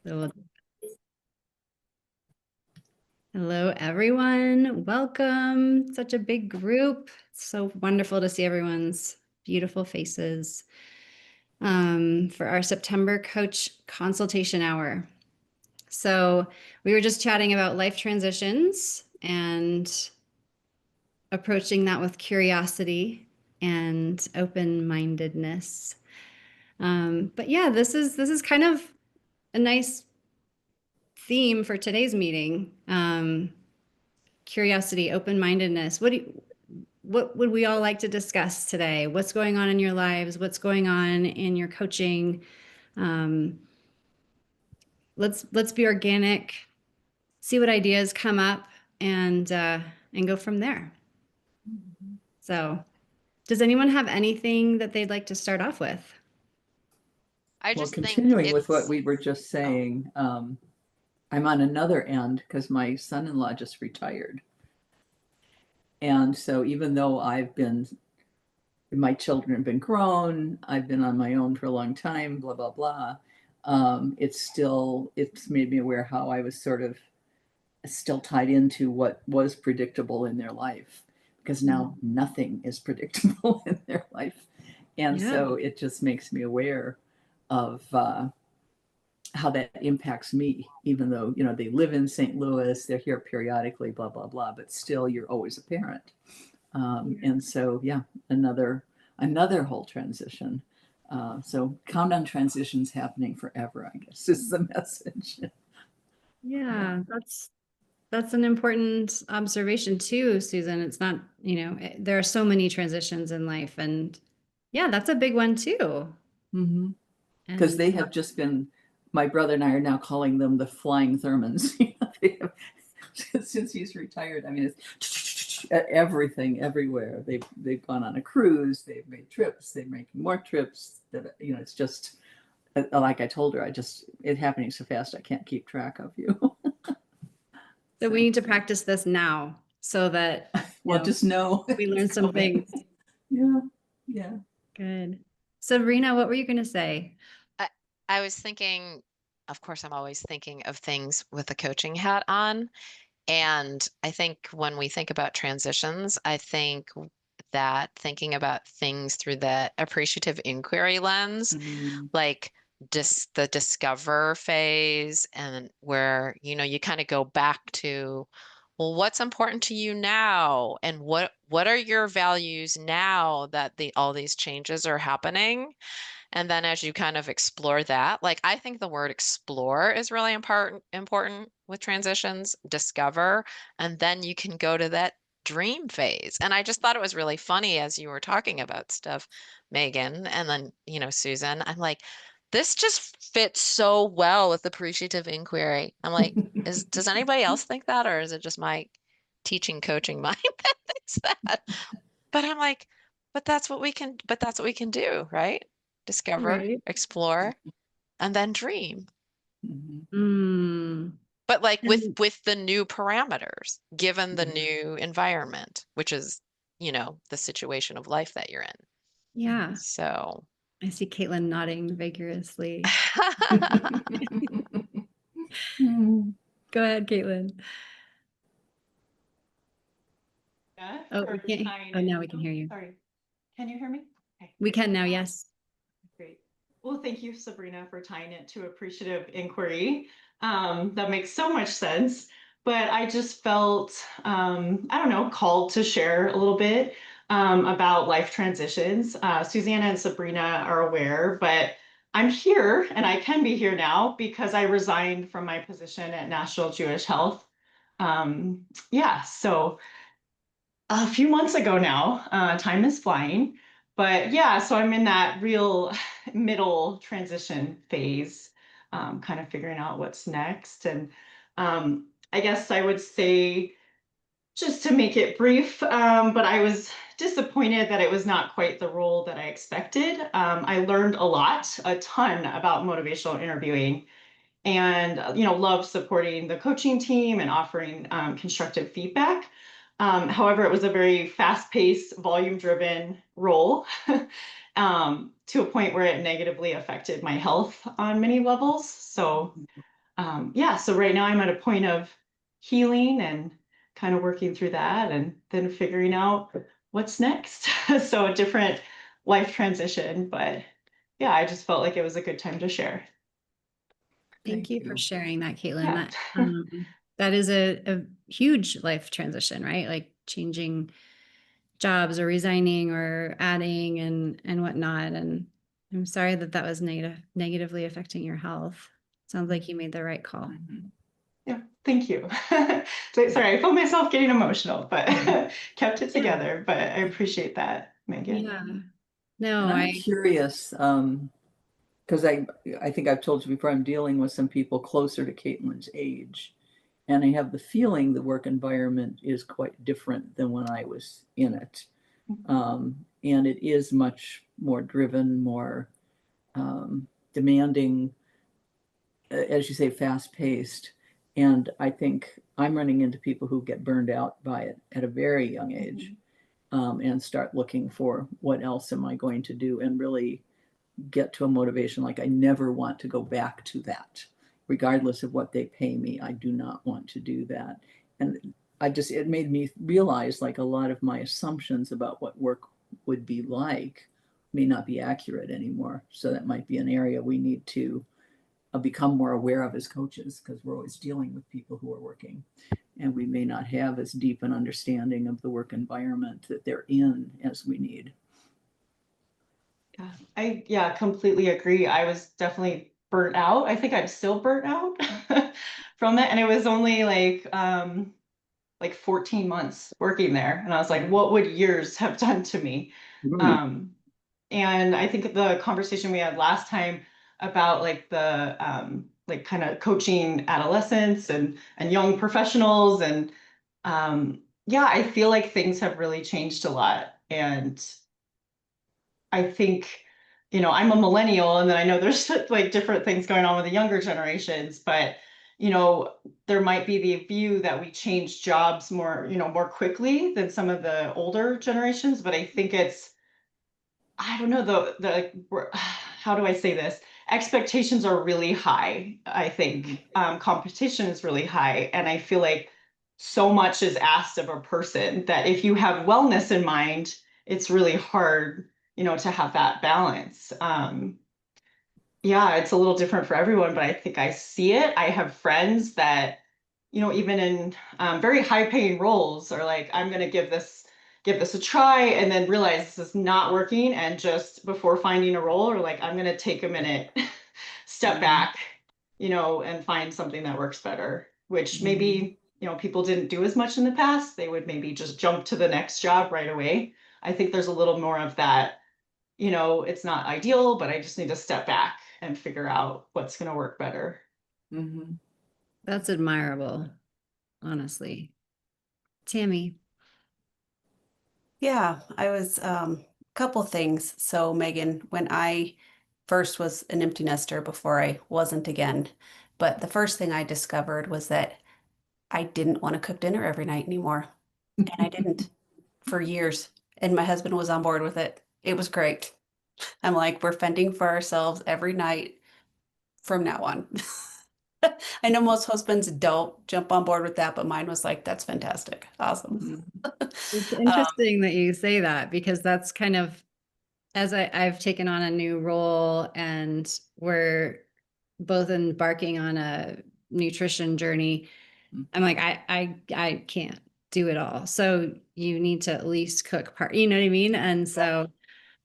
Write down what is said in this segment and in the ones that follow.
So, hello, everyone. Welcome. Such a big group. It's so wonderful to see everyone's beautiful faces for our September Coach Consultation Hour. So we were just chatting about life transitions and approaching that with curiosity and open-mindedness. But yeah, this is kind of a nice theme for today's meeting. Curiosity, open-mindedness. What would we all like to discuss today? What's going on in your lives? What's going on in your coaching? Um, let's be organic, see what ideas come up, and go from there. So, does anyone have anything that they'd like to start off with? I Well, just think continuing with what it's, we were just oh, saying, I'm on another end because my son-in-law just retired. And so even though my children have been grown, I've been on my own for a long time, blah, blah, blah. It's made me aware how I was sort of still tied into what was predictable in their life because now nothing is predictable in their life. And Yeah, so it just makes me aware of how that impacts me, even though, they live in St. Louis, they're here periodically, blah, blah, blah, but still you're always a parent. And so, yeah, another whole transition. So count on transitions happening forever, I guess is the message. yeah, that's an important observation too, Susan. It's not, there are so many transitions in life, and yeah, that's a big one too. Mm-hmm. Because And they have just been, my brother and I are now calling them the flying Thurmans. They have, since he's retired, I mean, it's everything, everywhere. They've gone on a cruise, they've made trips, they're making more trips. That it's just like I told her, it's happening so fast I can't keep track of you. so So, we need to practice this now so that, well, just know we it's learn some coming. things. Yeah, yeah. Good. Sabrina, what were you going to say? I, I was thinking, of course, I'm always thinking of things with a coaching hat on. And I think when we think about transitions, I think that thinking about things through the appreciative inquiry lens, Mm-hmm. like the discover phase, and where, you kind of go back to, well, what's important to you now? And what are your values now that all these changes are happening? And then as you kind of explore that, like I think the word explore is really important with transitions, discover, and then you can go to that dream phase. And I just thought it was really funny as you were talking about stuff, Megan, and then, Susan. I'm like, this just fits so well with appreciative inquiry. I'm like, does anybody else think that, or is it just my teaching coaching mind that thinks that? But I'm like, but that's what we can do, right? Discover, Right. explore, and then dream. Mm-hmm. Mm. But like with And with the new parameters, given the Mm-hmm. new environment, which is, the situation of life that you're in. yeah, So, I see Caitlin nodding vigorously. Go ahead, Caitlin. Yeah, Oh, we for can't. tying Oh, it. now we can Oh, hear you. sorry. Can you hear me? Okay, We great. can now, yes. Great. Well, thank you, Sabrina, for tying it to appreciative inquiry. That makes so much sense. But I just felt, I don't know, called to share a little bit about life transitions. Susanna and Sabrina are aware, but I'm here and I can be here now because I resigned from my position at National Jewish Health. Yeah, so a few months ago now. Time is flying. But yeah, so I'm in that real middle transition phase, kind of figuring out what's next. And I guess I would say, just to make it brief, but I was disappointed that it was not quite the role that I expected. I learned a ton about motivational interviewing, and love supporting the coaching team and offering constructive feedback. However, it was a very fast-paced, volume-driven role to a point where it negatively affected my health on many levels. So yeah, so right now I'm at a point of healing and kind of working through that and then figuring out what's next. So a different life transition, but yeah, I just felt like it was a good time to share. Thank you for sharing that, Caitlin. Yeah. That is a huge life transition, right? Like changing jobs or resigning or adding and whatnot. And I'm sorry that that was negatively affecting your health. Sounds like you made the right call. Yeah, thank you. Sorry, I felt myself getting emotional, but kept it together. But I appreciate that, Megan. Yeah. No, And I'm curious, because I think I've told you before, I'm dealing with some people closer to Caitlin's age. And I have the feeling the work environment is quite different than when I was in it. And it is much more driven, more demanding, as you say, fast paced. And I think I'm running into people who get burned out by it at a very young age, and start looking for what else am I going to do, and really get to a motivation like I never want to go back to that. Regardless of what they pay me, I do not want to do that. And it made me realize like a lot of my assumptions about what work would be like may not be accurate anymore. So that might be an area we need to become more aware of as coaches, because we're always dealing with people who are working and we may not have as deep an understanding of the work environment that they're in as we need. I completely agree. I was definitely burnt out. I think I'm still burnt out from it. And it was only like 14 months working there. And I was like, what would years have done to me? And I think the conversation we had last time about like the like kind of coaching adolescents and young professionals and yeah, I feel like things have really changed a lot. And I think, I'm a millennial, and then I know there's like different things going on with the younger generations, but there might be the view that we change jobs more, more quickly than some of the older generations. But I think I don't know, how do I say this? Expectations are really high, I think. Competition is really high. And I feel like so much is asked of a person that if you have wellness in mind, it's really hard, to have that balance. Yeah, it's a little different for everyone, but I think I see it. I have friends that, even in very high paying roles are like, I'm going to give this a try and then realize this is not working. And just before finding a role, or like, I'm going to take a minute, step back, and find something that works better, which maybe, people didn't do as much in the past. They would maybe just jump to the next job right away. I think there's a little more of that, it's not ideal, but I just need to step back and figure out what's going to work better. That's admirable, honestly. Tammy. Yeah, I was couple things. So Megan, when I first was an empty nester before I wasn't again, but the first thing I discovered was that I didn't want to cook dinner every night anymore. And I didn't for years. And my husband was on board with it. It was great. I'm like, we're fending for ourselves every night from now on. I know most husbands don't jump on board with that, but mine was like, that's fantastic. Awesome. It's interesting that you say that, because that's kind of, as I've taken on a new role and we're both embarking on a nutrition journey, I'm like, I can't do it all. So you need to at least cook part, you know what I mean? And so,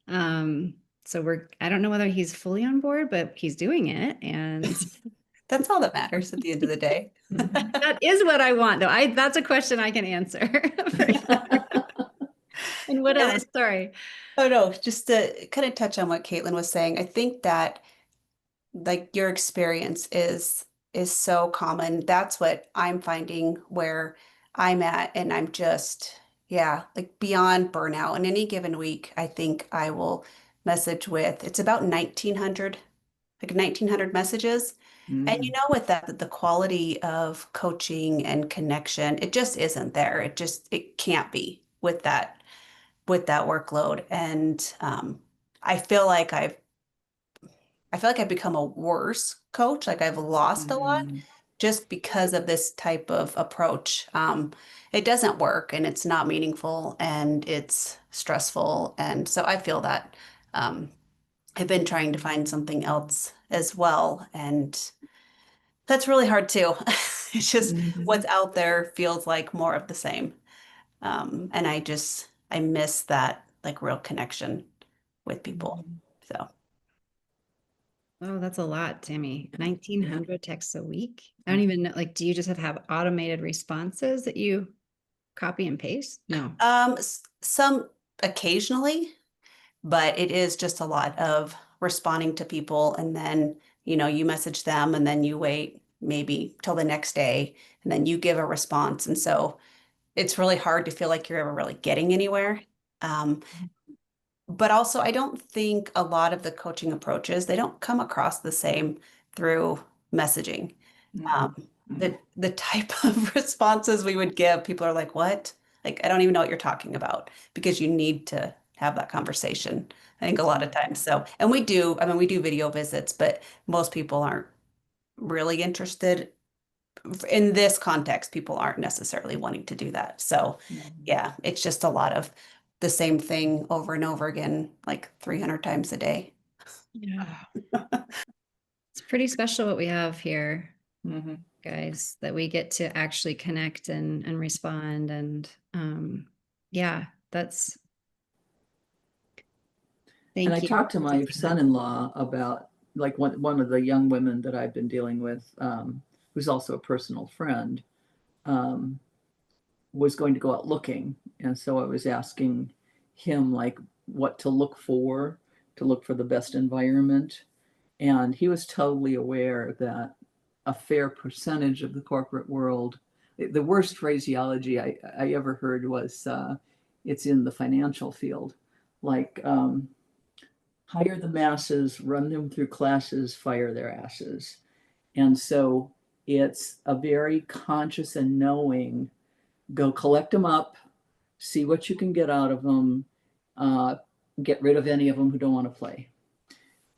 I don't know whether he's fully on board, but he's doing it. And that's all that matters at the end of the day. that is what I want, though. That's a question I can answer. And what else? Sorry. Oh, no, just to kind of touch on what Caitlin was saying, I think that like your experience is so common. That's what I'm finding where I'm at, and I'm just, yeah, like beyond burnout. In any given week, I think I will message with, it's about 1900, like 1900 messages. And you know, with that, the quality of coaching and connection, it just isn't there. It can't be with that workload. And I feel like I've become a worse coach. Like I've lost a lot Mm-hmm. just because of this type of approach. It doesn't work and it's not meaningful and it's stressful. And so I feel that I've been trying to find something else as well. And that's really hard too. It's just Mm-hmm. what's out there feels like more of the same. And I miss that like real connection with people. So, Oh, that's a lot, Tammy. 1,900 texts a week. I Mm-hmm. don't even know, like, do you just have automated responses that you copy and paste? No. some occasionally, but it is just a lot of responding to people and then, you message them and then you wait maybe till the next day and then you give a response. And so it's really hard to feel like you're ever really getting anywhere. Um, but also, I don't think a lot of the coaching approaches, they don't come across the same through messaging. Mm-hmm. The type of responses we would give, people are like, what? Like, I don't even know what you're talking about because you need to have that conversation. I think a lot of times. So, and we do video visits, but most people aren't really interested in this context. People aren't necessarily wanting to do that. So, Mm-hmm. yeah, it's just a lot of the same thing over and over again, like 300 times a day. Yeah. It's pretty special what we have here, Mm-hmm. guys, that we get to actually connect and respond. And yeah, that's And I thank you. talked to my son-in-law about like one of the young women that I've been dealing with, who's also a personal friend, um, was going to go out looking. And so I was asking him like what to look for the best environment. And he was totally aware that a fair percentage of the corporate world, the worst phraseology I ever heard was it's in the financial field. Like, hire the masses, run them through classes, fire their asses. And so it's a very conscious and knowing, go collect them up, see what you can get out of them, uh, get rid of any of them who don't want to play.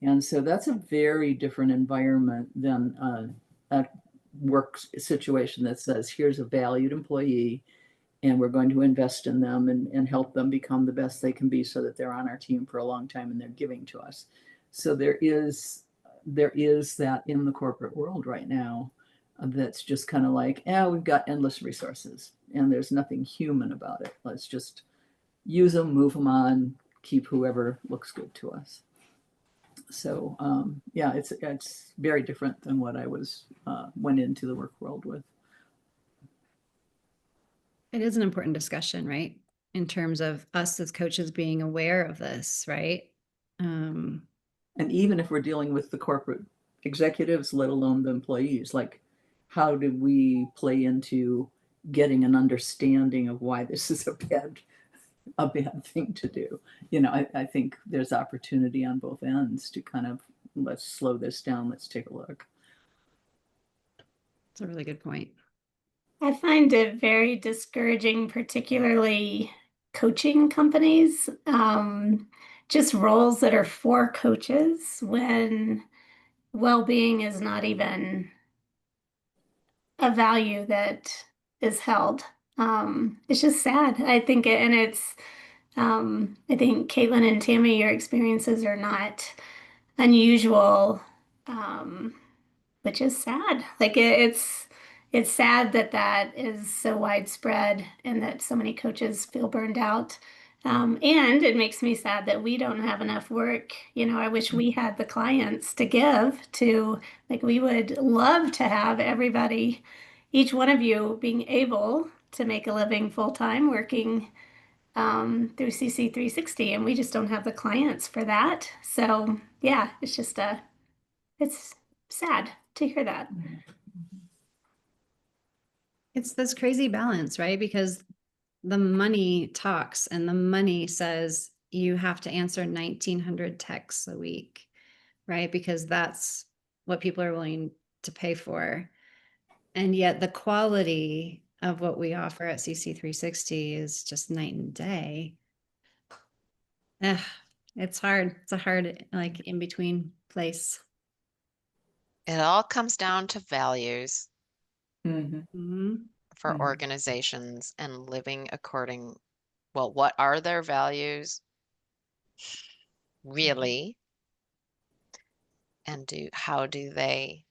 And so that's a very different environment than a work situation that says, here's a valued employee and we're going to invest in them and help them become the best they can be so that they're on our team for a long time and they're giving to us. So there is that in the corporate world right now that's just kind of like, we've got endless resources and there's nothing human about it. Let's just use them, move them on, keep whoever looks good to us. So yeah, it's very different than what I went into the work world with. It is an important discussion, right? In terms of us as coaches being aware of this, right? And even if we're dealing with the corporate executives, let alone the employees, like how do we play into getting an understanding of why this is a bad thing to do? I think there's opportunity on both ends to kind of, let's slow this down, let's take a look. It's a really good point. I find it very discouraging, particularly coaching companies, just roles that are for coaches when well-being is not even a value that is held. It's just sad. I think Caitlin and Tammy, your experiences are not unusual. Um, which is sad. It's sad that that is so widespread and that so many coaches feel burned out. And it makes me sad that we don't have enough work. I wish we had the clients to give to, like, we would love to have everybody, each one of you being able to make a living full time working through CC 360, and we just don't have the clients for that. So yeah, it's sad to hear that. It's this crazy balance, right? Because the money talks and the money says you have to answer 1,900 texts a week, right? Because that's what people are willing to pay for. And yet the quality of what we offer at CC360 is just night and day. Ugh, it's hard. It's a hard, like, in between place. It all comes down to values Mhm. for Mhm. organizations and living according, well, what are their values really? And how do they,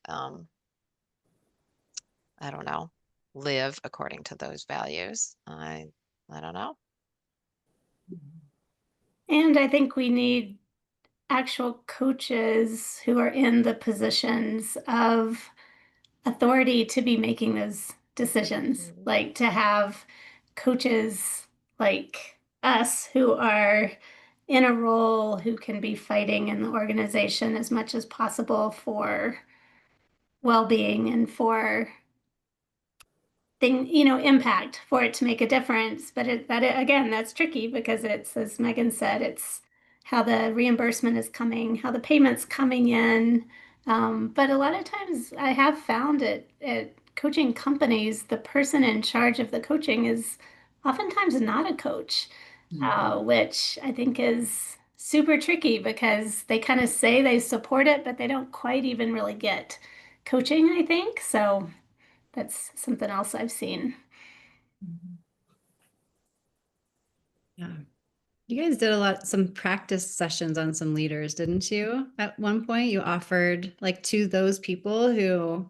I don't know, live according to those values? I don't know. And I think we need actual coaches who are in the positions of authority to be making those decisions, Mhm. like to have coaches like us who are in a role who can be fighting in the organization as much as possible for well-being and for impact, for it to make a difference. But again, that's tricky because it's, as Megan said, it's how the reimbursement is coming, how the payment's coming in. But a lot of times I have found at coaching companies, the person in charge of the coaching is oftentimes not a coach, which I think is super tricky because they kind of say they support it, but they don't quite even really get coaching, I think. So that's something else I've seen. Yeah. You guys did some practice sessions on some leaders, didn't you? At one point, you offered, like, to those people who,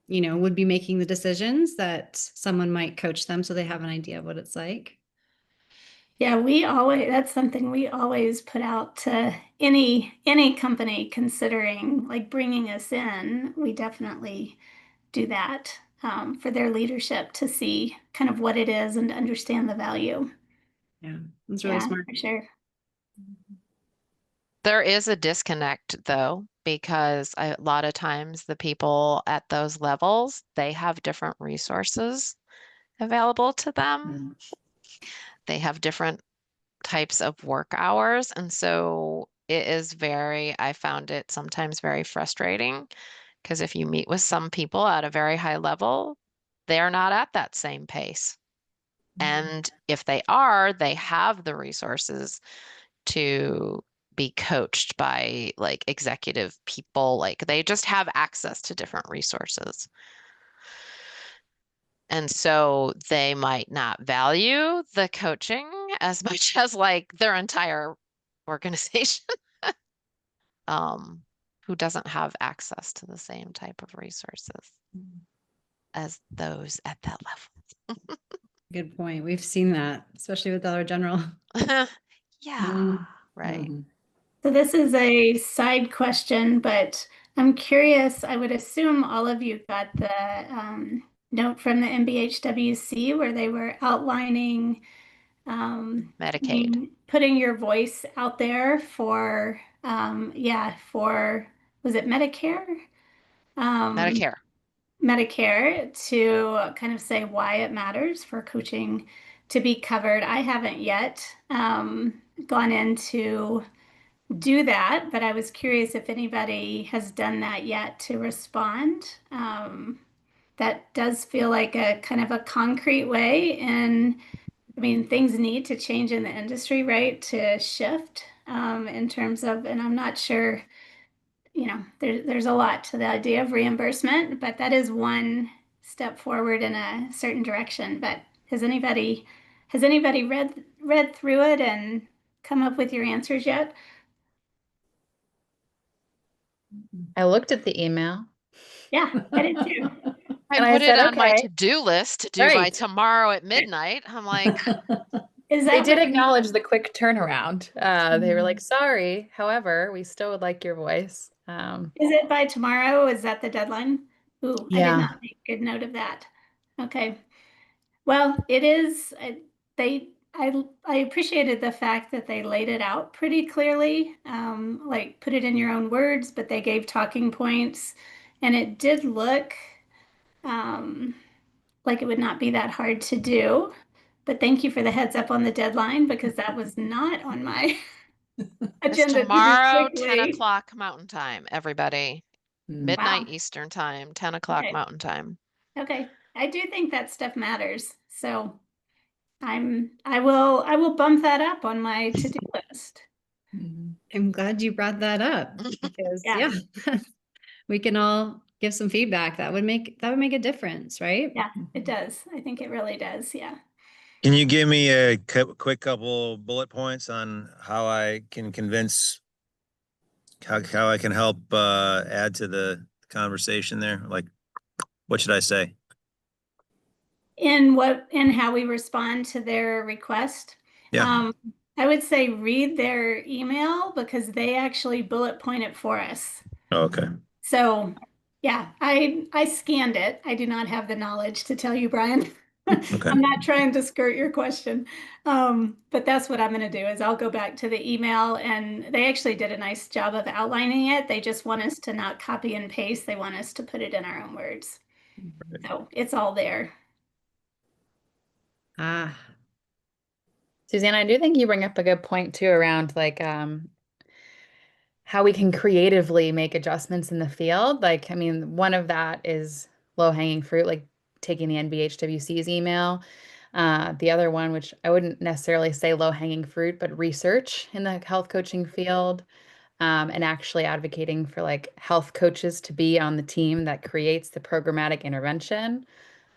would be making the decisions, that someone might coach them so they have an idea of what it's like. Yeah, that's something we always put out to any company considering like bringing us in. We definitely do that for their leadership to see kind of what it is and to understand the value. Yeah, that's really Yeah, smart. for sure. There is a disconnect though, because a lot of times the people at those levels, they have different resources available to them. They have different types of work hours. And so I found it sometimes very frustrating because if you meet with some people at a very high level, they're not at that same pace. And if they are, they have the resources to be coached by like executive people. Like they just have access to different resources. And so they might not value the coaching as much as like their entire organization, who doesn't have access to the same type of resources as those at that level. Good point. We've seen that, especially with Dollar General. Yeah, right. So this is a side question, but I'm curious. I would assume all of you got the note from the MBHWC where they were outlining Medicaid. putting your voice out there for for was it Medicare? Um, Medicare. Medicare to kind of say why it matters for coaching to be covered. I haven't yet gone into do that, but I was curious if anybody has done that yet to respond. That does feel like a kind of a concrete way. And I mean, things need to change in the industry, right? To shift in terms of, and I'm not sure, there's a lot to the idea of reimbursement, but that is one step forward in a certain direction. But has anybody read through it and come up with your answers yet? I looked at the email Yeah, I did too. I and I put it said, on my okay, to-do list to do by right. tomorrow at midnight. I'm like, Is They that did what, acknowledge the quick turnaround. They were like, sorry, however, we still would like your voice. is it by tomorrow? Is that the deadline? Ooh, I did Yeah. not make good note of that. Okay. Well, it is, I appreciated the fact that they laid it out pretty clearly, like put it in your own words, but they gave talking points, and it did look um, like it would not be that hard to do. But thank you for the heads up on the deadline because that was not on my it's agenda to do tomorrow, 10 quickly. o'clock Mountain Time, everybody. midnight Wow. Eastern time, 10 o'clock Okay. Mountain time. Okay. I do think that stuff matters. So I will bump that up on my to-do list. I'm glad you brought that up because Yeah. we can all give some feedback. That would make a difference, right? Yeah, it does. I think it really does. Yeah. Can you give me a quick couple bullet points on how I can convince, how I can help add to the conversation there? Like, what should I say? In how we respond to their request. Yeah. I would say read their email because they actually bullet point it for us. Okay. So yeah, I scanned it. I do not have the knowledge to tell you, Brian. Okay. I'm not trying to skirt your question. But that's what I'm going to do is I'll go back to the email and they actually did a nice job of outlining it. They just want us to not copy and paste. They want us to put it in our own words. So it's all there. Ah, Suzanne, I do think you bring up a good point too around like how we can creatively make adjustments in the field. Like, I mean, one of that is low-hanging fruit, like taking the NBHWC's email. The other one, which I wouldn't necessarily say low-hanging fruit, but research in the health coaching field, and actually advocating for like health coaches to be on the team that creates the programmatic intervention,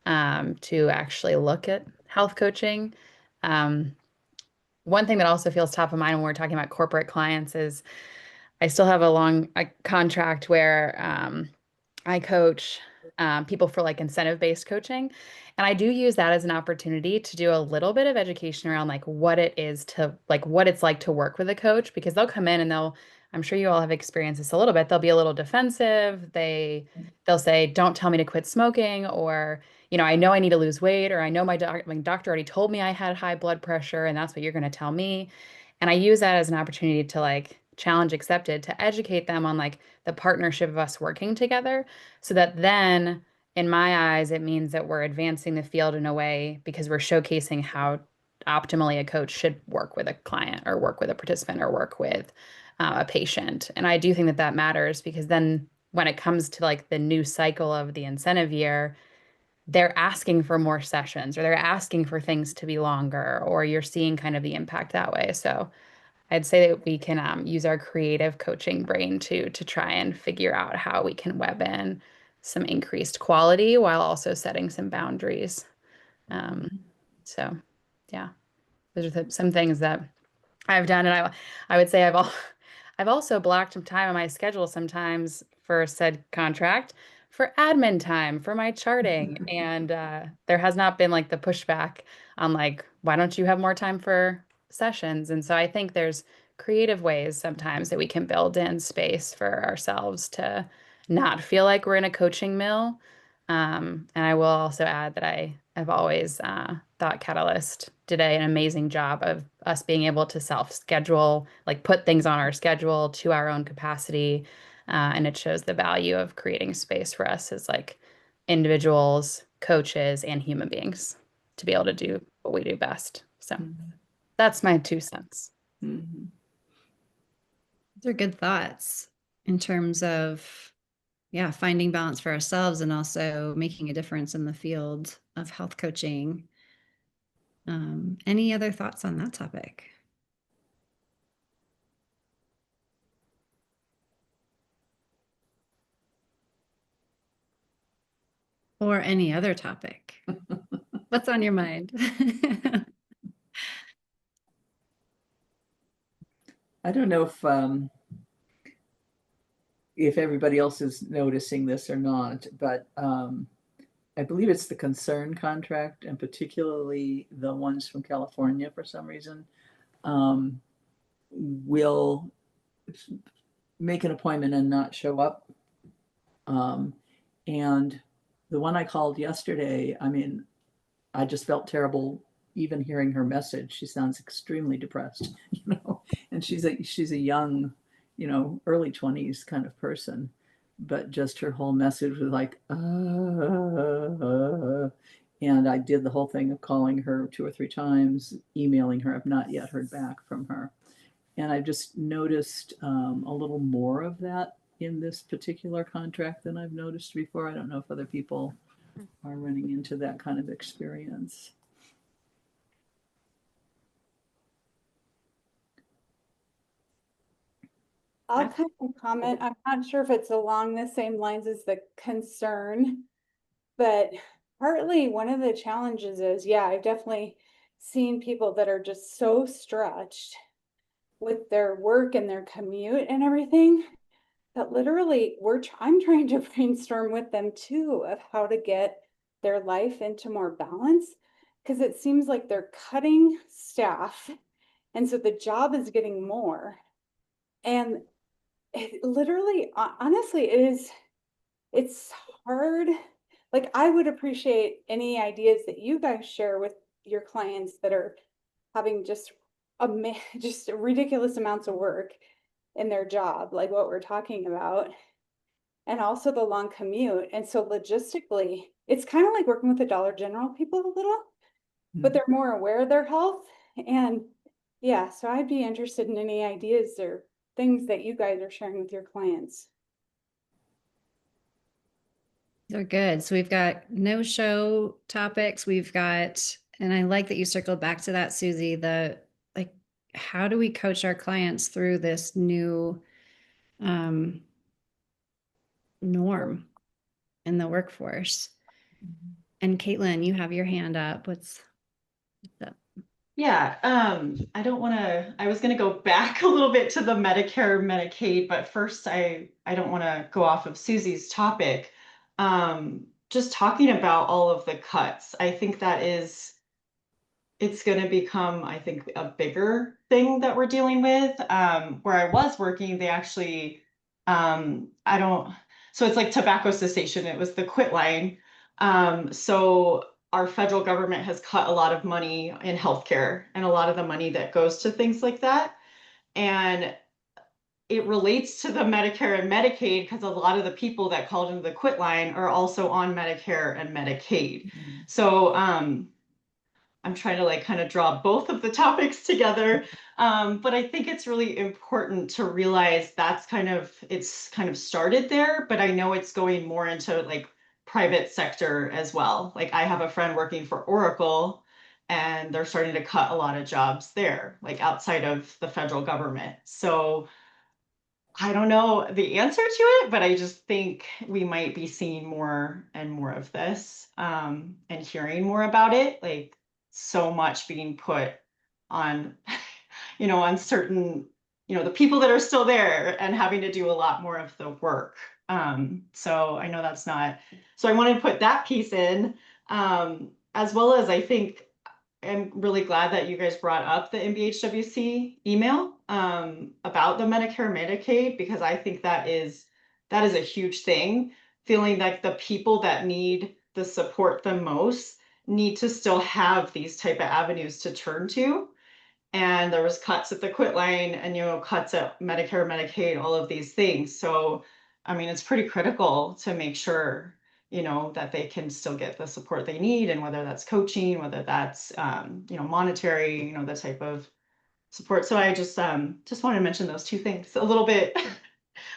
to actually look at health coaching. Um, One thing that also feels top of mind when we're talking about corporate clients is I still have a contract where I coach people for like incentive-based coaching. And I do use that as an opportunity to do a little bit of education around like what it is to like what it's like to work with a coach because they'll come in and I'm sure you all have experienced this a little bit. They'll be a little defensive. They'll say, "Don't tell me to quit smoking," or, I know I need to lose weight, or I know my doctor already told me I had high blood pressure, and that's what you're going to tell me. And I use that as an opportunity to like challenge accepted to educate them on like the partnership of us working together so that then in my eyes it means that we're advancing the field in a way because we're showcasing how optimally a coach should work with a client or work with a participant or work with a patient. And I do think that that matters because then when it comes to like the new cycle of the incentive year, they're asking for more sessions or they're asking for things to be longer or you're seeing kind of the impact that way. So I'd say that we can use our creative coaching brain to try and figure out how we can web in some increased quality while also setting some boundaries. So, yeah, those are some things that I've done, and I would say I've also blocked some time on my schedule sometimes for said contract for admin time for my charting, and there has not been like the pushback on like why don't you have more time for sessions? And so I think there's creative ways sometimes that we can build in space for ourselves to not feel like we're in a coaching mill. And I will also add that I have always thought Catalyst did an amazing job of us being able to self-schedule, like put things on our schedule to our own capacity. And it shows the value of creating space for us as like individuals, coaches, and human beings to be able to do what we do best. So that's my 2 cents. Mhm. those are good thoughts in terms of, yeah, finding balance for ourselves and also making a difference in the field of health coaching. Any other thoughts on that topic? Or any other topic? What's on your mind? I don't know if everybody else is noticing this or not, but I believe it's the concern contract, and particularly the ones from California for some reason, will make an appointment and not show up. And the one I called yesterday, I mean, I just felt terrible even hearing her message. She sounds extremely depressed, and she's a young, early 20s kind of person, but just her whole message was like, and I did the whole thing of calling her 2 or 3 times, emailing her. I've not yet heard back from her. And I've just noticed a little more of that in this particular contract than I've noticed before. I don't know if other people are running into that kind of experience. I'll kind of comment. I'm not sure if it's along the same lines as the concern, but partly one of the challenges is, yeah, I've definitely seen people that are just so stretched with their work and their commute and everything that literally I'm trying to brainstorm with them too of how to get their life into more balance, because it seems like they're cutting staff, and so the job is getting more. And it literally, honestly, it's hard. Like, I would appreciate any ideas that you guys share with your clients that are having just just ridiculous amounts of work in their job, like what we're talking about, and also the long commute. And so logistically, it's kind of like working with the Dollar General people a little, but they're more aware of their health. And yeah, so I'd be interested in any ideas or things that you guys are sharing with your clients. They're good. So we've got no-show topics. We've got, and I like that you circled back to that, Susie, like, how do we coach our clients through this new norm in the workforce? And Caitlin, you have your hand up. What's up? Yeah, I was gonna go back a little bit to the Medicare, Medicaid, but first I don't wanna go off of Susie's topic. Just talking about all of the cuts, I think it's gonna become, I think, a bigger thing that we're dealing with. Where I was working, they actually, I don't, so it's like tobacco cessation, it was the quit line. So our federal government has cut a lot of money in healthcare and a lot of the money that goes to things like that. And it relates to the Medicare and Medicaid because a lot of the people that called into the quit line are also on Medicare and Medicaid. So I'm trying to like kind of draw both of the topics together. But I think it's really important to realize it's kind of started there, but I know it's going more into like private sector as well. Like I have a friend working for Oracle and they're starting to cut a lot of jobs there, like outside of the federal government. So I don't know the answer to it, but I just think we might be seeing more and more of this, and hearing more about it, like so much being put on, on certain, the people that are still there and having to do a lot more of the work. So I know that's not, so I wanted to put that piece in, as well as I think I'm really glad that you guys brought up the MBHWC email about the Medicare Medicaid, because I think that is a huge thing. Feeling like the people that need the support the most need to still have these type of avenues to turn to. And there was cuts at the quit line and cuts at Medicare, Medicaid, all of these things. So I mean, it's pretty critical to make sure that they can still get the support they need, and whether that's coaching, whether that's monetary, the type of support. So I just wanted to mention those two things. A little bit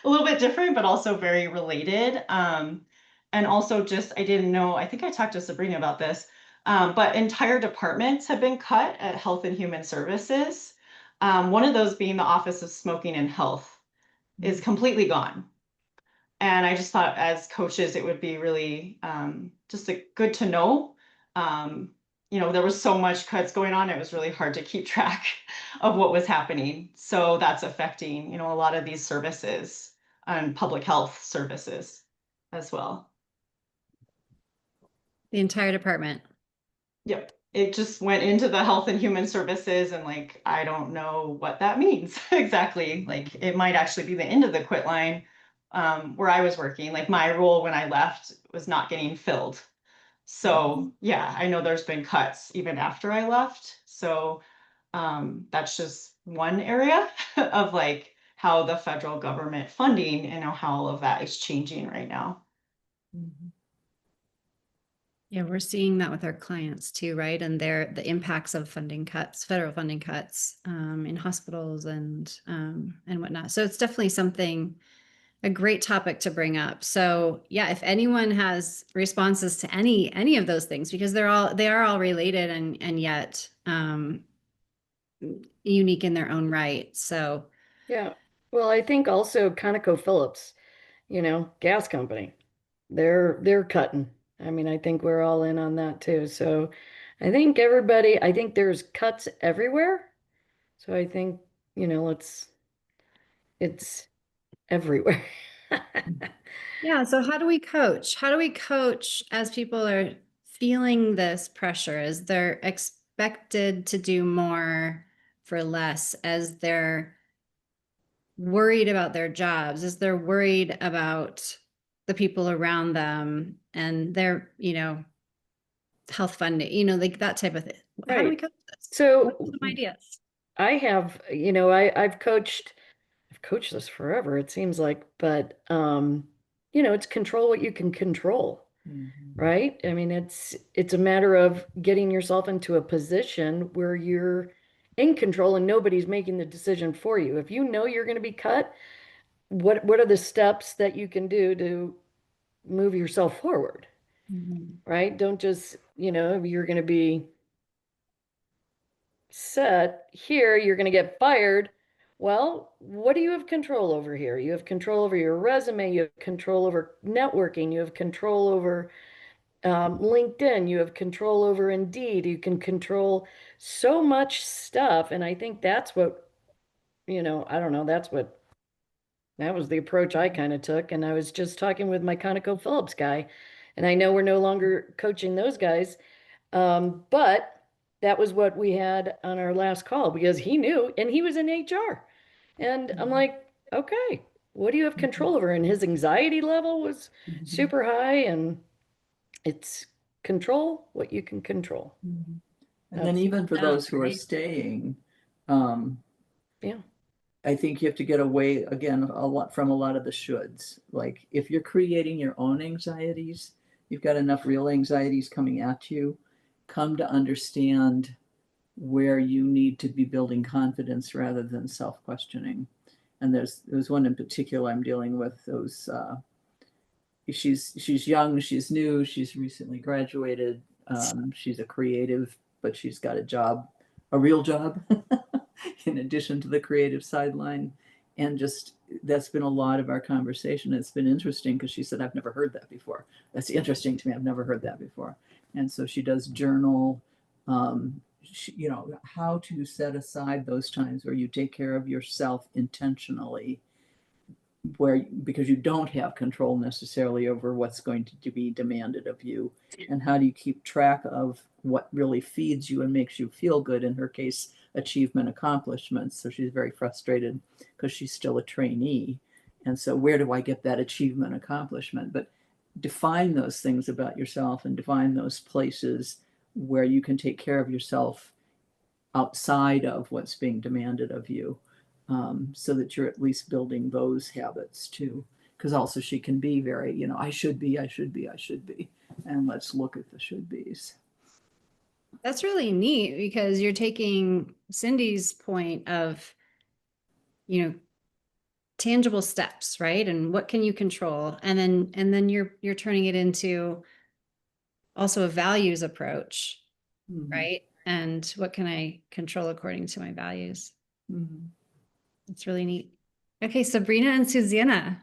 a little bit different, but also very related. And also just, I didn't know, I think I talked to Sabrina about this, but entire departments have been cut at Health and Human Services. One of those being the Office of Smoking and Health is completely gone. And I just thought as coaches, it would be really just good to know. There was so much cuts going on. It was really hard to keep track of what was happening. So that's affecting, a lot of these services and public health services as well. The entire department. Yep. It just went into the Health and Human Services, and like, I don't know what that means exactly. Like, it might actually be the end of the quit line. Where I was working, like my role when I left was not getting filled. So yeah, I know there's been cuts even after I left. So that's just one area of like how the federal government funding and how all of that is changing right now. Yeah, we're seeing that with our clients too, right? And the impacts of funding cuts, federal funding cuts, in hospitals and whatnot. So it's definitely something a great topic to bring up. So yeah, if anyone has responses to any of those things, because they are all related and yet unique in their own right. So Yeah. Well, I think also ConocoPhillips, gas company, they're cutting. I mean, I think we're all in on that too. So I think there's cuts everywhere. So I think, it's everywhere. yeah, so how do we coach? How do we coach as people are feeling this pressure, as they're expected to do more for less, as they're worried about their jobs, as they're worried about the people around them and their, health funding, like that type of thing. How do we Right. coach this? So What are some ideas? I have, I've coached this forever, it seems like, but it's control what you can control, right? I mean, it's a matter of getting yourself into a position where you're in control and nobody's making the decision for you. If you know you're going to be cut, what are the steps that you can do to move yourself forward, right? Don't just, you're going to be set here, you're going to get fired. Well, what do you have control over here? You have control over your resume, you have control over networking, you have control over LinkedIn, you have control over Indeed, you can control so much stuff. And I think that's what, I don't know, that was the approach I kind of took. And I was just talking with my ConocoPhillips guy, and I know we're no longer coaching those guys. But that was what we had on our last call because he knew and he was in HR. And I'm like, okay, what do you have control over? And his anxiety level was super high, and it's control what you can control. And then even for those who are staying, Yeah. I think you have to get away again a lot from a lot of the shoulds. Like if you're creating your own anxieties, you've got enough real anxieties coming at you, come to understand where you need to be building confidence rather than self-questioning. And there's one in particular I'm dealing with. Those she's young, she's new, she's recently graduated. She's a creative, but she's got a job, a real job, in addition to the creative sideline. And just that's been a lot of our conversation. It's been interesting because she said, I've never heard that before. That's interesting to me. I've never heard that before. And so she does journal, how to set aside those times where you take care of yourself intentionally, because you don't have control necessarily over what's going to be demanded of you, and how do you keep track of what really feeds you and makes you feel good. In her case, achievement, accomplishments. So she's very frustrated because she's still a trainee, and so where do I get that achievement, accomplishment? But define those things about yourself and define those places where you can take care of yourself outside of what's being demanded of you, so that you're at least building those habits too. Because also she can be very, I should be, I should be, I should be. And let's look at the should be's. That's really neat because you're taking Cindy's point of, tangible steps, right? And what can you control? And then you're turning it into also a values approach, right? And what can I control according to my values? It's really neat. Okay, Sabrina and Susanna,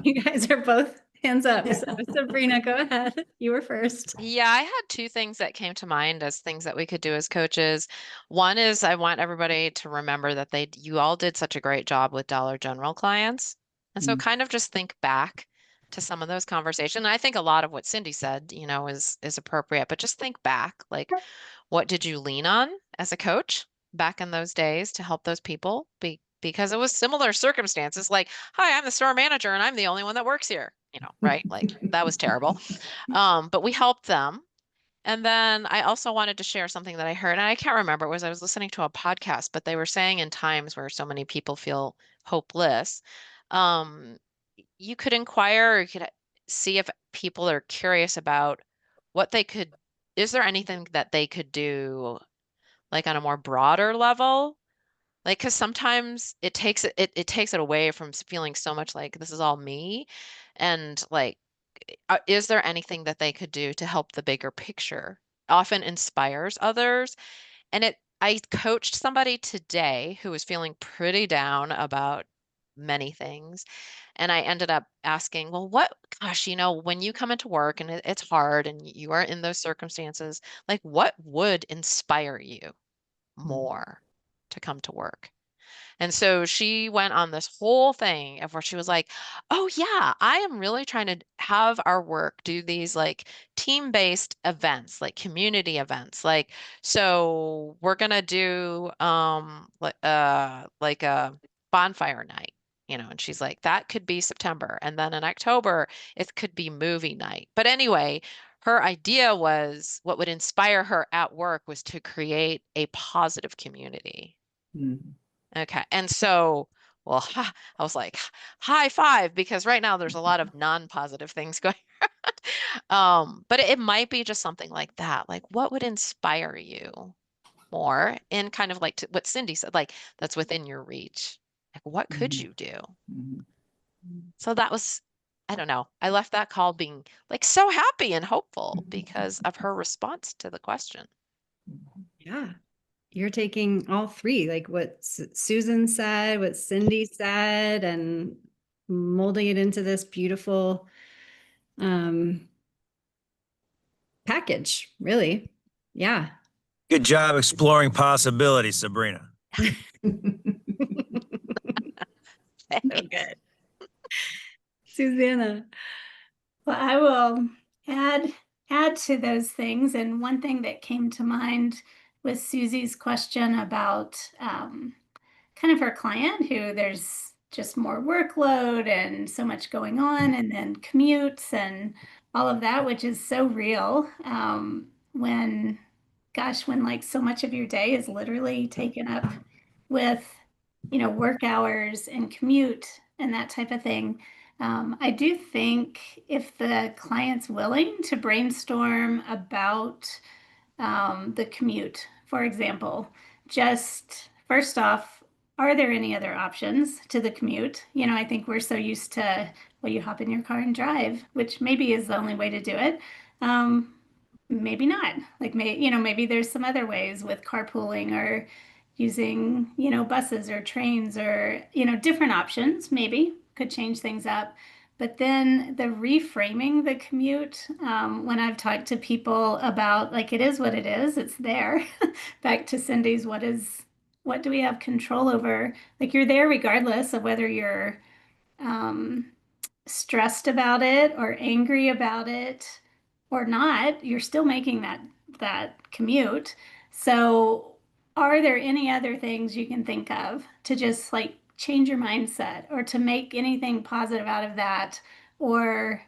you guys are both hands up. So Sabrina, go ahead. You were first. Yeah, I had two things that came to mind as things that we could do as coaches. One is I want everybody to remember that you all did such a great job with Dollar General clients. And so kind of just think back to some of those conversations. I think a lot of what Cindy said, is appropriate, but just think back, like what did you lean on as a coach back in those days to help those people? Because it was similar circumstances, like, hi, I'm the store manager and I'm the only one that works here, right? Like that was terrible. But we helped them. And then I also wanted to share something that I heard, and I can't remember, I was listening to a podcast, but they were saying in times where so many people feel hopeless, um, you could inquire or you could see if people are curious about is there anything that they could do like on a more broader level Like, because sometimes it takes it away from feeling so much like this is all me, and like, is there anything that they could do to help the bigger picture? Often inspires others. And I coached somebody today who was feeling pretty down about many things. And I ended up asking, well, gosh, when you come into work and it's hard and you are in those circumstances, like what would inspire you more to come to work? And so she went on this whole thing of where she was like, "Oh yeah, I am really trying to have our work do these like team-based events, like community events. Like, so we're gonna do like a bonfire night." And she's like, that could be September. And then in October, it could be movie night. But anyway, her idea was what would inspire her at work was to create a positive community. Mhm. Okay. And so, well, I was like, high five, because right now there's a lot of non-positive things going on. But it might be just something like that. Like, what would inspire you more? And kind of like what Cindy said, like, that's within your reach. Like, what could Mhm. you do? Mhm. So that was, I don't know. I left that call being like so happy and hopeful because of her response to the question. Yeah. You're taking all three, like what Susan said, what Cindy said, and molding it into this beautiful package, really. Yeah. Good job exploring possibilities, Sabrina. So good. Susanna. Well, I will add to those things. And one thing that came to mind was Susie's question about kind of her client who there's just more workload and so much going on, and then commutes and all of that, which is so real. When, gosh, when like so much of your day is literally taken up with, work hours and commute and that type of thing. I do think if the client's willing to brainstorm about the commute, for example, just first off, are there any other options to the commute? I think we're so used to, well, you hop in your car and drive, which maybe is the only way to do it. Maybe not. Like, maybe there's some other ways with carpooling or using, buses or trains or, different options, maybe could change things up. But then the reframing the commute, when I've talked to people about like it is what it is, it's there. Back to Cindy's, what do we have control over? Like you're there regardless of whether you're um, stressed about it or angry about it or not, you're still making that commute. So, are there any other things you can think of to just like change your mindset or to make anything positive out of that or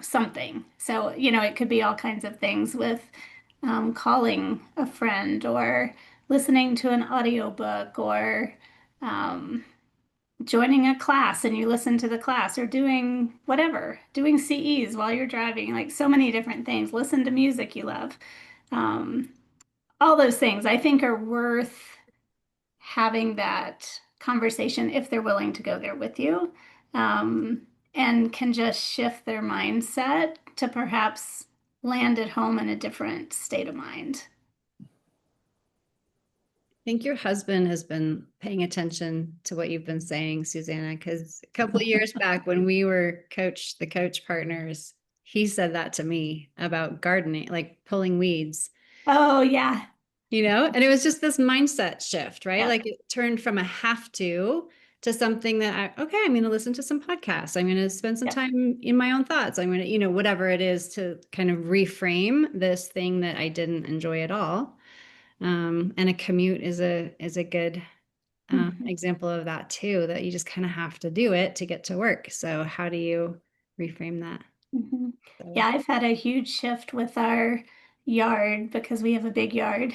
something? So, it could be all kinds of things with calling a friend or listening to an audiobook or um, joining a class and you listen to the class or doing whatever, doing CEs while you're driving, like so many different things. Listen to music you love. Um, all those things I think are worth having that conversation if they're willing to go there with you, and can just shift their mindset to perhaps land at home in a different state of mind. I think your husband has been paying attention to what you've been saying, Susanna, because a couple of years back when we were the coach partners, he said that to me about gardening, like pulling weeds, Oh, yeah. and it was just this mindset shift, right? Yeah. Like it turned from a have to something that okay, I'm going to listen to some podcasts. I'm going to spend some Yeah. time in my own thoughts. I'm going to, whatever it is to kind of reframe this thing that I didn't enjoy at all. And a commute is a good example of that too, that you just kind of have to do it to get to work. So how do you reframe that? Mhm. So, Yeah, I've had a huge shift with our yard because we have a big yard.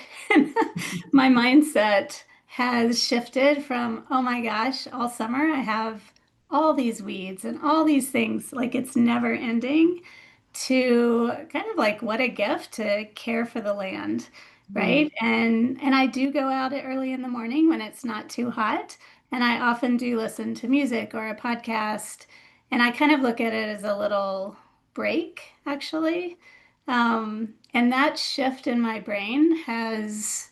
My mindset has shifted from, oh my gosh, all summer I have all these weeds and all these things, like it's never ending, to kind of like what a gift to care for the land. right? And I do go out early in the morning when it's not too hot, and I often do listen to music or a podcast, and I kind of look at it as a little break, actually. And that shift in my brain has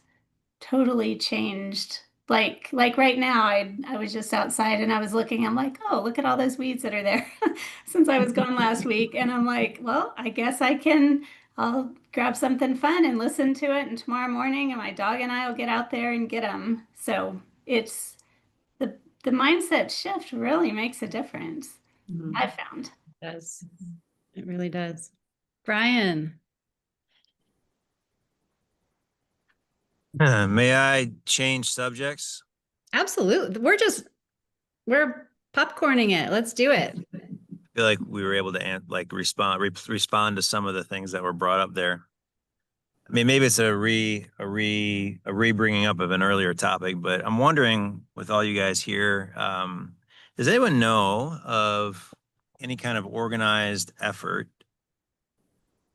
totally changed. Like right now, I was just outside and I was looking, I'm like, oh, look at all those weeds that are there since I was gone last week. And I'm like, well, I guess I'll grab something fun and listen to it. And tomorrow morning, and my dog and I will get out there and get them. So it's the mindset shift really makes a difference, I found. It does. It really does. Brian. May I change subjects? Absolutely. We're popcorning it. Let's do it. I feel like we were able to respond to some of the things that were brought up there. I mean, maybe it's a re-bringing up of an earlier topic, but I'm wondering, with all you guys here, does anyone know of any kind of organized effort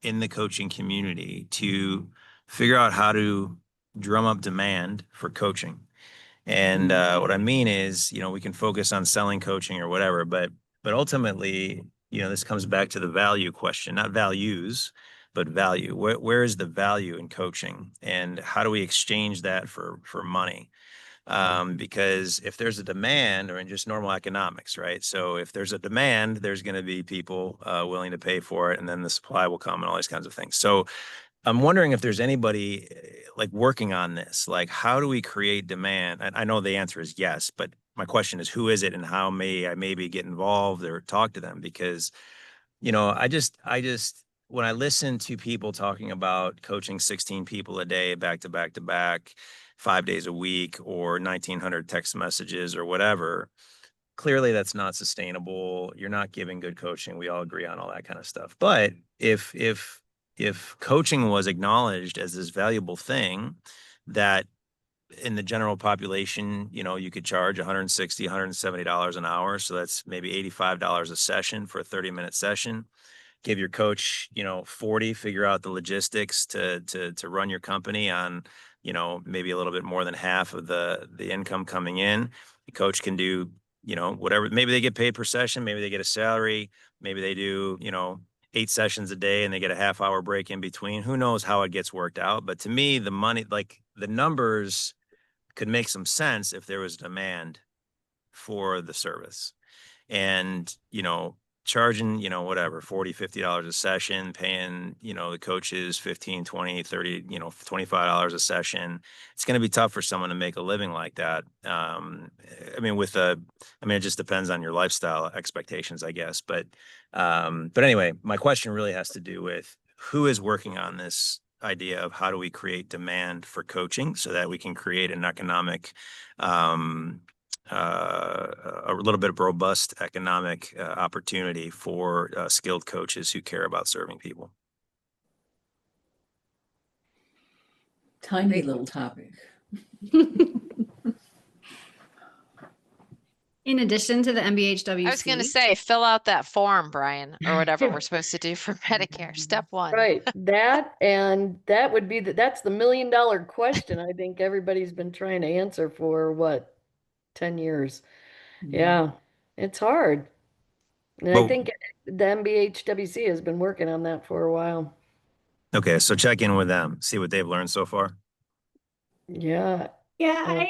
in the coaching community to figure out how to drum up demand for coaching? And what I mean is, we can focus on selling coaching or whatever, but ultimately, this comes back to the value question, not values, but value. Where is the value in coaching, and how do we exchange that for money? Because if there's a demand, or in just normal economics, right? So if there's a demand, there's going to be people willing to pay for it, and then the supply will come and all these kinds of things. So I'm wondering if there's anybody like working on this. Like, how do we create demand? And I know the answer is yes, but my question is, who is it, and how may I maybe get involved or talk to them? Because, I just, when I listen to people talking about coaching 16 people a day, back to back to back, 5 days a week, or 1,900 text messages or whatever, clearly that's not sustainable. You're not giving good coaching. We all agree on all that kind of stuff. But if coaching was acknowledged as this valuable thing that in the general population, you could charge $160, $170 an hour. So that's maybe $85 a session for a 30-minute session. Give your coach, 40, figure out the logistics to run your company on, maybe a little bit more than half of the income coming in. The coach can do, whatever. Maybe they get paid per session, maybe they get a salary, maybe they do, 8 sessions a day and they get a half-hour break in between. Who knows how it gets worked out? But to me, the money, like the numbers could make some sense if there was demand for the service. And, charging, whatever, $40, $50 a session, paying, the coaches 15, 20, 30, $25 a session. It's going to be tough for someone to make a living like that. It just depends on your lifestyle expectations, I guess. But anyway, my question really has to do with who is working on this idea of how do we create demand for coaching so that we can create an economic, a little bit of robust economic opportunity for skilled coaches who care about serving people. Tiny little topic. In addition to the MBHWC. I was going to say, fill out that form, Brian, or whatever we're supposed to do for Medicare. Step 1. Right. That would be that's the $1 million question I think everybody's been trying to answer for 10 years. Yeah, it's hard. And I think the MBHWC has been working on that for a while. Okay, so check in with them, see what they've learned so far. Yeah. Yeah,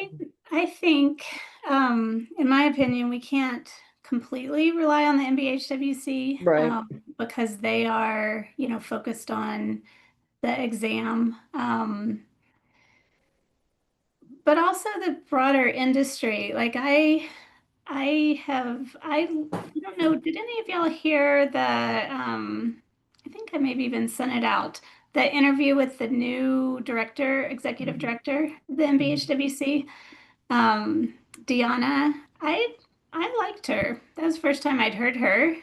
I think, in my opinion, we can't completely rely on the MBHWC, Right. because they are, focused on the exam, but also the broader industry. Like I don't know, did any of y'all hear I think I maybe even sent it out, the interview with the new executive director, of the MBHWC, Deanna. I liked her. That was the first time I'd heard her.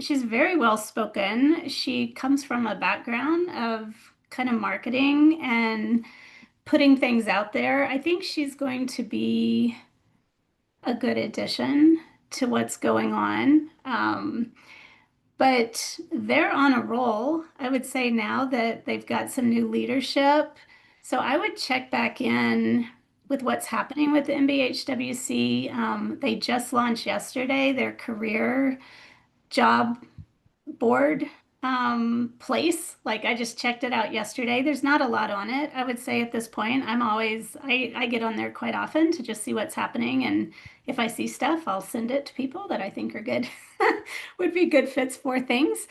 She's very well spoken. She comes from a background of kind of marketing and putting things out there. I think she's going to be a good addition to what's going on. But they're on a roll, I would say, now that they've got some new leadership. So I would check back in with what's happening with the MBHWC. They just launched yesterday their career job board place. Like I just checked it out yesterday. There's not a lot on it, I would say at this point. I get on there quite often to just see what's happening. And if I see stuff, I'll send it to people that I think are good, would be good fits for things.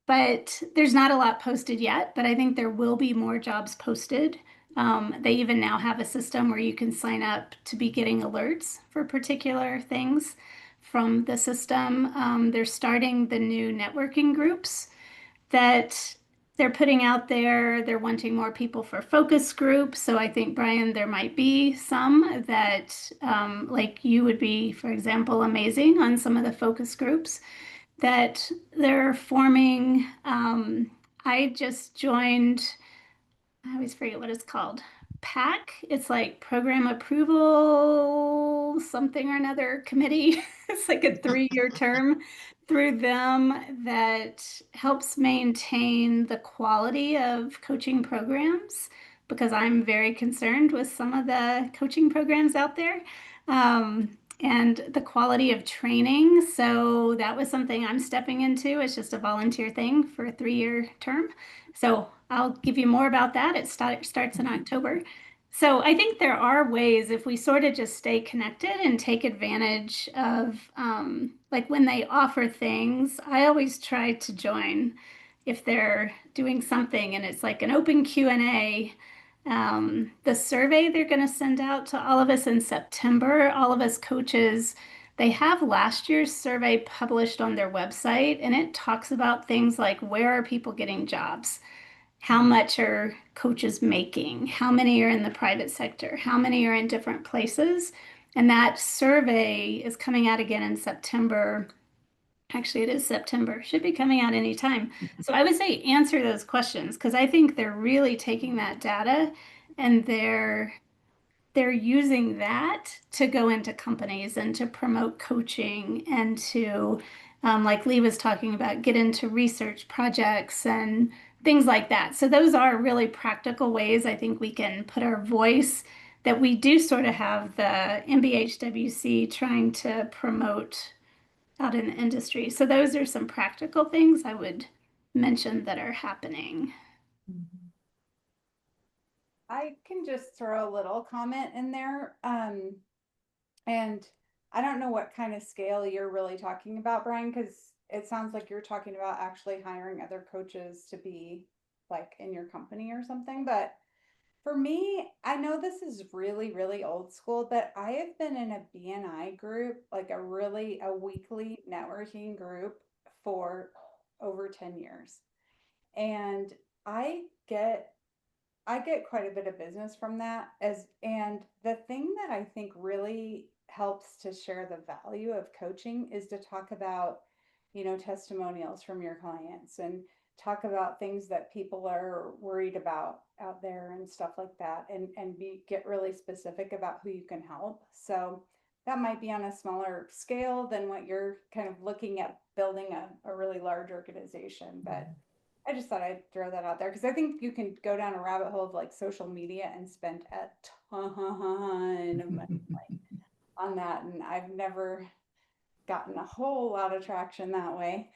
But there's not a lot posted yet, but I think there will be more jobs posted. They even now have a system where you can sign up to be getting alerts for particular things from the system. They're starting the new networking groups that they're putting out there. They're wanting more people for focus groups. So I think, Brian, there might be some that, like you would be, for example, amazing on some of the focus groups that they're forming. I just joined, I always forget what it's called. PAC. It's like program approval, something or another committee. It's like a 3-year term through them that helps maintain the quality of coaching programs because I'm very concerned with some of the coaching programs out there. And the quality of training. So that was something I'm stepping into. It's just a volunteer thing for a 3-year term. So I'll give you more about that. It starts in October. So I think there are ways if we sort of just stay connected and take advantage of, like when they offer things, I always try to join if they're doing something and it's like an open Q&A. The survey they're going to send out to all of us in September, all of us coaches, they have last year's survey published on their website, and it talks about things like where are people getting jobs? How much are coaches making? How many are in the private sector? How many are in different places? And that survey is coming out again in September. Actually, it is September. Should be coming out anytime. So I would say answer those questions because I think they're really taking that data and they're using that to go into companies and to promote coaching and to, like Lee was talking about, get into research projects and things like that. So those are really practical ways I think we can put our voice that we do sort of have the MBHWC trying to promote out in the industry. So those are some practical things I would mention that are happening. I can just throw a little comment in there. And I don't know what kind of scale you're really talking about, Brian, because it sounds like you're talking about actually hiring other coaches to be like in your company or something. But for me, I know this is really, really old school, but I have been in a BNI group, like a weekly networking group for over 10 years. And I get I get quite a bit of business from that and the thing that I think really helps to share the value of coaching is to talk about, testimonials from your clients and talk about things that people are worried about out there and stuff like that and get really specific about who you can help. So that might be on a smaller scale than what you're kind of looking at building a really large organization, but I just thought I'd throw that out there because I think you can go down a rabbit hole of like social media and spend a ton of money on that. And I've never gotten a whole lot of traction that way.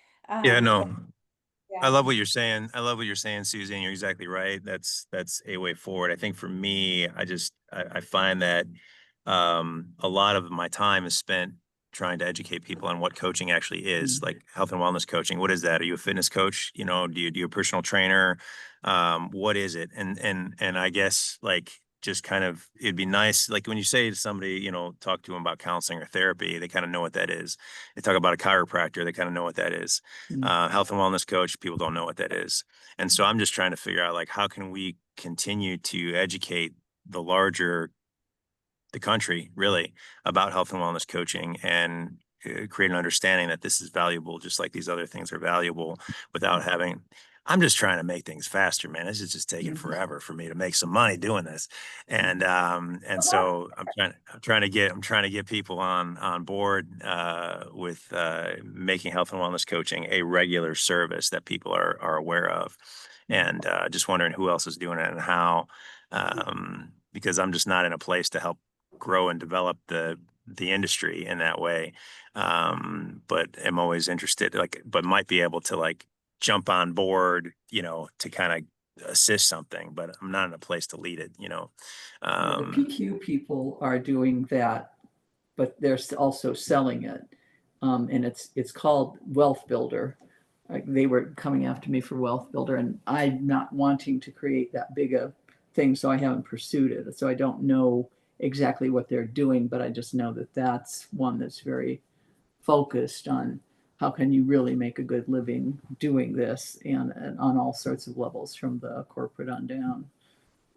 Yeah, no. But I yeah. love what you're saying. I love what you're saying, Susan. You're exactly right. That's a way forward. I think for me, I find that a lot of my time is spent trying to educate people on what coaching actually is, like health and wellness coaching. What is that? Are you a fitness coach? Do you do a personal trainer? What is it? And I guess like just kind of it'd be nice like when you say to somebody, talk to them about counseling or therapy, they kind of know what that is. They talk about a chiropractor, they kind of know what that is. Health and wellness coach, people don't know what that is. And so I'm just trying to figure out like how can we continue to educate the country really about health and wellness coaching and create an understanding that this is valuable just like these other things are valuable without having I'm just trying to make things faster, man. This is just taking Mhm. forever for me to make some money doing this. And so I'm trying to get people on board with making health and wellness coaching a regular service that people are aware of. And just wondering who else is doing it and how, because I'm just not in a place to help grow and develop the industry in that way. But am always interested, like, but might be able to like jump on board, to kind of assist something, but I'm not in a place to lead it, Well, the PQ people are doing that, but they're also selling it. And it's called Wealth Builder. Like they were coming after me for Wealth Builder, and I'm not wanting to create that big a thing, so I haven't pursued it. So I don't know exactly what they're doing, but I just know that that's one that's very focused on how can you really make a good living doing this, and on all sorts of levels from the corporate on down.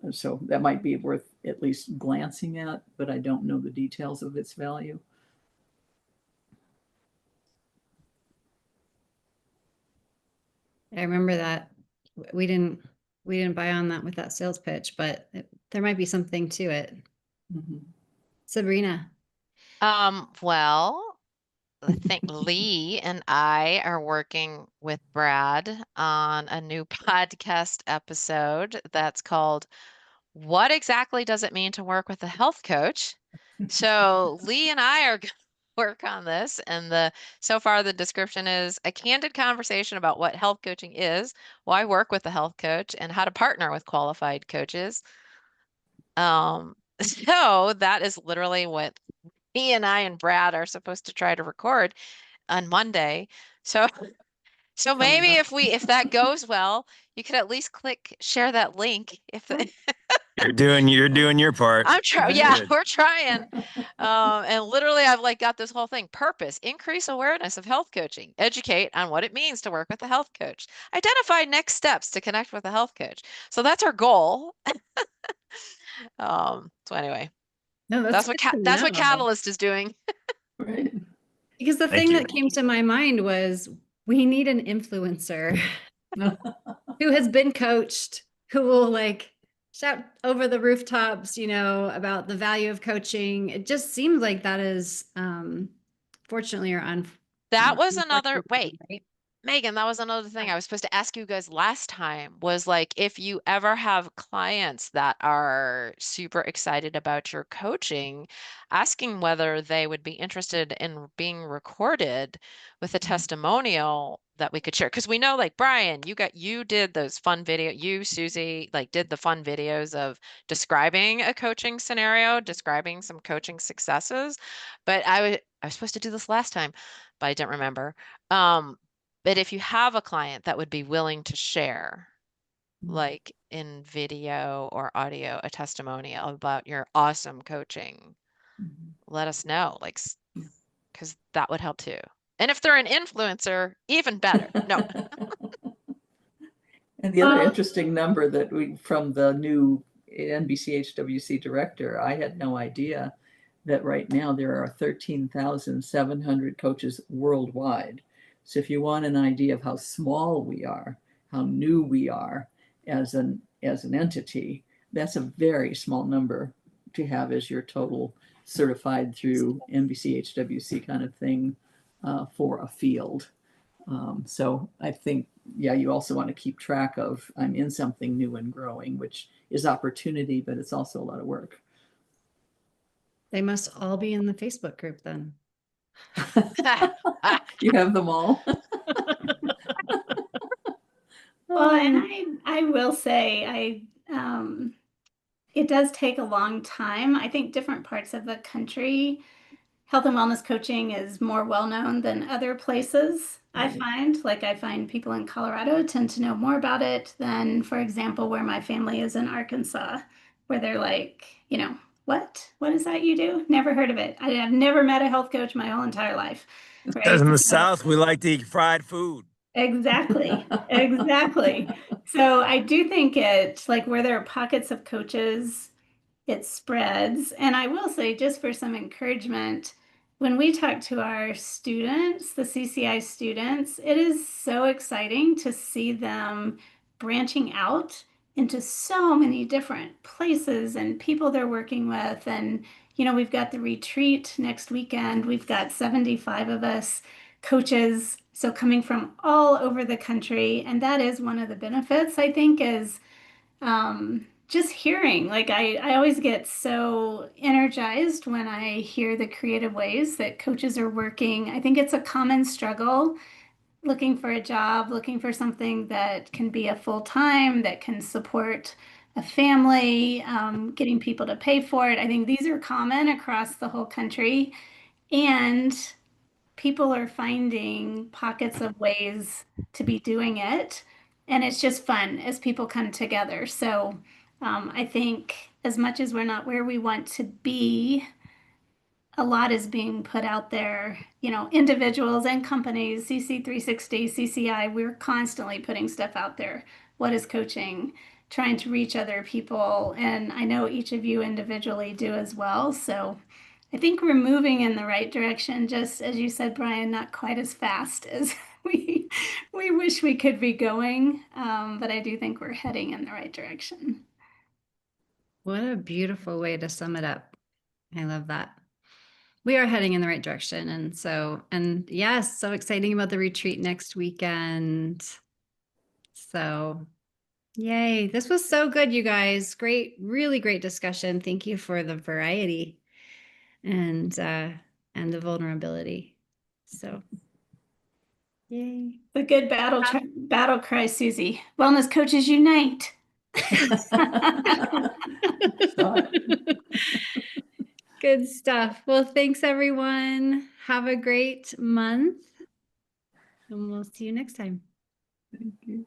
And so that might be worth at least glancing at, but I don't know the details of its value. I remember that we didn't buy on that with that sales pitch, but there might be something to it. Mhm. Sabrina. Well, I think Lee and I are working with Brad on a new podcast episode that's called What Exactly Does It Mean to Work with a Health Coach? So Lee and I are going to work on this, and so far the description is a candid conversation about what health coaching is, why work with a health coach, and how to partner with qualified coaches. So that is literally what he and I and Brad are supposed to try to record on Monday. So maybe if that goes well, you could at least click share that link if you're doing your part. I'm trying. Yeah, we're trying. And literally I've like got this whole thing. Purpose, increase awareness of health coaching, educate on what it means to work with a health coach, identify next steps to connect with a health coach. So that's our goal. So anyway, No, that's what Catalyst is doing. Right. Because the Thank thing you. that came to my mind was we need an influencer who has been coached, who will like shout over the rooftops, about the value of coaching. It just seems like that is, fortunately or That was another, unfortunately, wait, right? Megan, that was another thing I was supposed to ask you guys last time was like if you ever have clients that are super excited about your coaching, asking whether they would be interested in being recorded with a testimonial that we could share. Because we know like Brian, you did those fun Susie, like did the fun videos of describing a coaching scenario, describing some coaching successes. But I was supposed to do this last time, but I didn't remember. But if you have a client that would be willing to share, like in video or audio, a testimonial about your awesome coaching, let us know, like, because that would help too. And if they're an influencer, even better. No. And the other interesting number that from the new NBCHWC director, I had no idea that right now there are 13,700 coaches worldwide. So if you want an idea of how small we are, how new we are as an entity, that's a very small number to have as your total certified through NBCHWC kind of thing for a field. So I think, yeah, you also want to keep track of I'm in something new and growing, which is opportunity, but it's also a lot of work. They must all be in the Facebook group then. You have them all. Well, and I will say it does take a long time. I think different parts of the country, health and wellness coaching is more well known than other places. I find people in Colorado tend to know more about it than, for example, where my family is in Arkansas, where they're like, what is that you do? Never heard of it. I've never met a health coach my whole entire life. Right? Because in the So, South, we like to eat fried food. exactly. Exactly. So I do think like where there are pockets of coaches, it spreads. And I will say, just for some encouragement, when we talk to our students, the CCI students, it is so exciting to see them branching out into so many different places and people they're working with. And, we've got the retreat next weekend. We've got 75 of us coaches, so coming from all over the country. And that is one of the benefits, I think, is just hearing, like I always get so energized when I hear the creative ways that coaches are working. I think it's a common struggle looking for a job, looking for something that can be a full time, that can support a family, getting people to pay for it. I think these are common across the whole country. And people are finding pockets of ways to be doing it. And it's just fun as people come together. So I think as much as we're not where we want to be, a lot is being put out there, individuals and companies, CC360, CCI, we're constantly putting stuff out there. What is coaching? Trying to reach other people. And I know each of you individually do as well. So I think we're moving in the right direction, just as you said, Brian, not quite as fast as we wish we could be going. But I do think we're heading in the right direction. What a beautiful way to sum it up. I love that. We are heading in the right direction. And yes, so exciting about the retreat next weekend. So yay. This was so good, you guys. Great, really great discussion. Thank you for the variety and the vulnerability. So yay. The good battle cry, Susie. Wellness coaches unite. Good stuff. Well, thanks everyone. Have a great month. And we'll see you next time. Thank you.